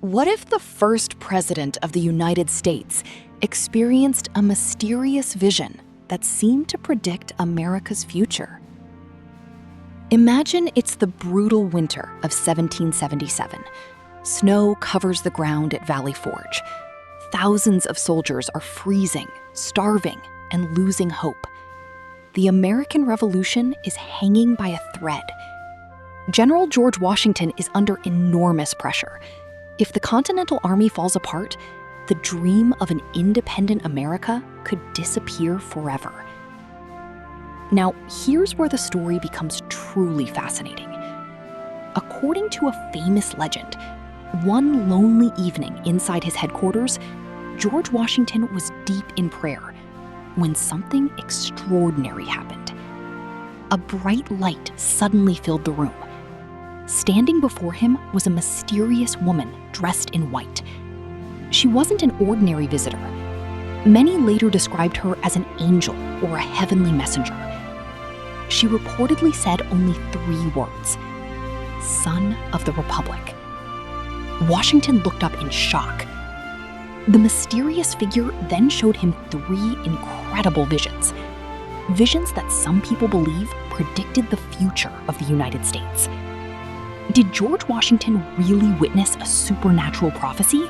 What if the first president of the United States experienced a mysterious vision that seemed to predict America's future? Imagine it's the brutal winter of 1777. Snow covers the ground at Valley Forge. Thousands of soldiers are freezing, starving, and losing hope. The American Revolution is hanging by a thread. General George Washington is under enormous pressure. If the Continental Army falls apart, the dream of an independent America could disappear forever. Now, here's where the story becomes truly fascinating. According to a famous legend, one lonely evening inside his headquarters, George Washington was deep in prayer when something extraordinary happened. A bright light suddenly filled the room. Standing before him was a mysterious woman dressed in white. She wasn't an ordinary visitor. Many later described her as an angel or a heavenly messenger. She reportedly said only 3 words: "Son of the Republic." Washington looked up in shock. The mysterious figure then showed him 3 incredible visions. Visions that some people believe predicted the future of the United States. Did George Washington really witness a supernatural prophecy?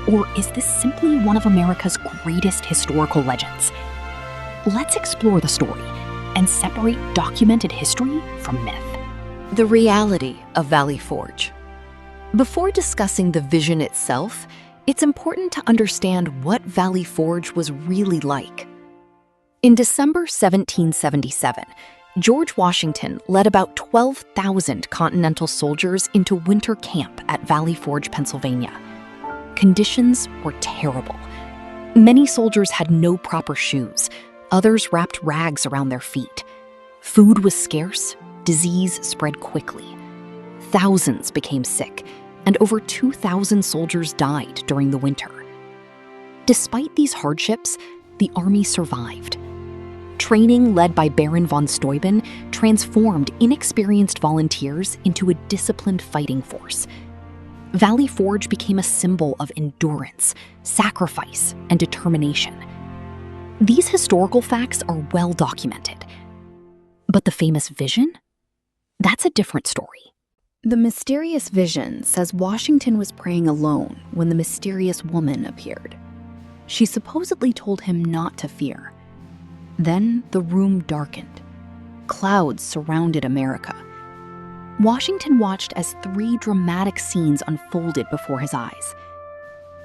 Or is this simply one of America's greatest historical legends? Let's explore the story and separate documented history from myth. The reality of Valley Forge. Before discussing the vision itself, it's important to understand what Valley Forge was really like. In December 1777, George Washington led about 12,000 Continental soldiers into winter camp at Valley Forge, Pennsylvania. Conditions were terrible. Many soldiers had no proper shoes. Others wrapped rags around their feet. Food was scarce. Disease spread quickly. Thousands became sick, and over 2,000 soldiers died during the winter. Despite these hardships, the army survived. Training led by Baron von Steuben transformed inexperienced volunteers into a disciplined fighting force. Valley Forge became a symbol of endurance, sacrifice, and determination. These historical facts are well documented. But the famous vision? That's a different story. The mysterious vision says Washington was praying alone when the mysterious woman appeared. She supposedly told him not to fear. Then the room darkened. Clouds surrounded America. Washington watched as 3 dramatic scenes unfolded before his eyes.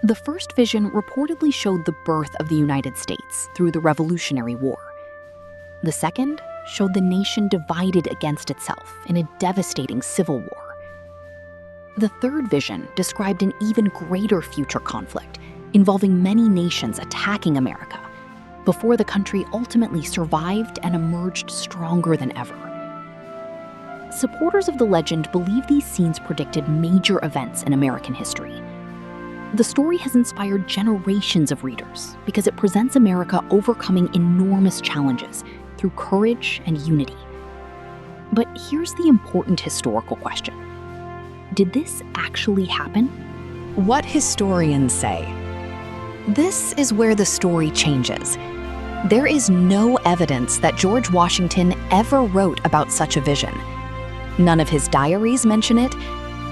The first vision reportedly showed the birth of the United States through the Revolutionary War. The second showed the nation divided against itself in a devastating civil war. The third vision described an even greater future conflict involving many nations attacking America, before the country ultimately survived and emerged stronger than ever. Supporters of the legend believe these scenes predicted major events in American history. The story has inspired generations of readers because it presents America overcoming enormous challenges through courage and unity. But here's the important historical question. Did this actually happen? What historians say. This is where the story changes. There is no evidence that George Washington ever wrote about such a vision. None of his diaries mention it.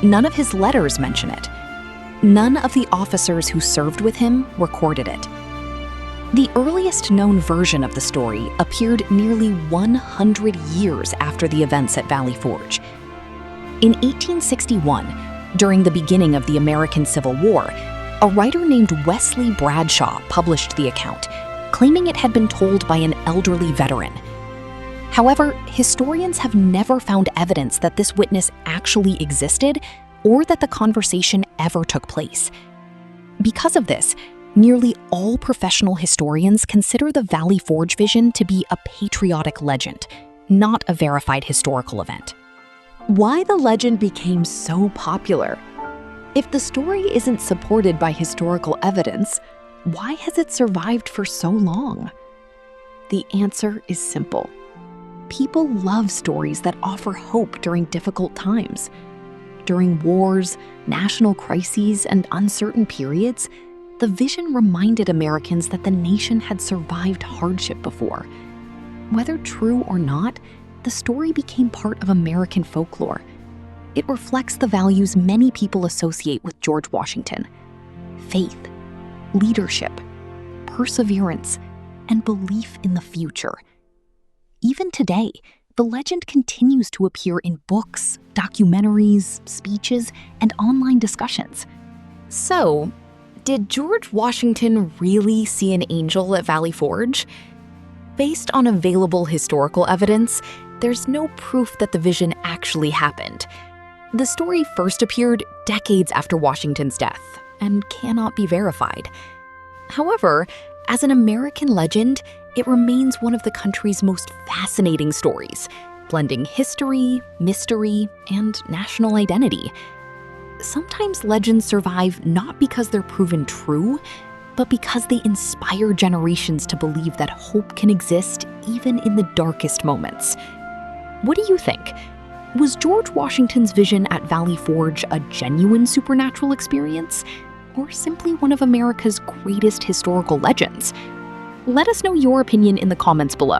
None of his letters mention it. None of the officers who served with him recorded it. The earliest known version of the story appeared nearly 100 years after the events at Valley Forge. In 1861, during the beginning of the American Civil War, a writer named Wesley Bradshaw published the account, claiming it had been told by an elderly veteran. However, historians have never found evidence that this witness actually existed or that the conversation ever took place. Because of this, nearly all professional historians consider the Valley Forge vision to be a patriotic legend, not a verified historical event. Why the legend became so popular? If the story isn't supported by historical evidence, why has it survived for so long? The answer is simple. People love stories that offer hope during difficult times. During wars, national crises, and uncertain periods, the vision reminded Americans that the nation had survived hardship before. Whether true or not, the story became part of American folklore. It reflects the values many people associate with George Washington: faith, leadership, perseverance, and belief in the future. Even today, the legend continues to appear in books, documentaries, speeches, and online discussions. So, did George Washington really see an angel at Valley Forge? Based on available historical evidence, there's no proof that the vision actually happened. The story first appeared decades after Washington's death and cannot be verified. However, as an American legend, it remains one of the country's most fascinating stories, blending history, mystery, and national identity. Sometimes legends survive not because they're proven true, but because they inspire generations to believe that hope can exist even in the darkest moments. What do you think? Was George Washington's vision at Valley Forge a genuine supernatural experience, or simply one of America's greatest historical legends? Let us know your opinion in the comments below.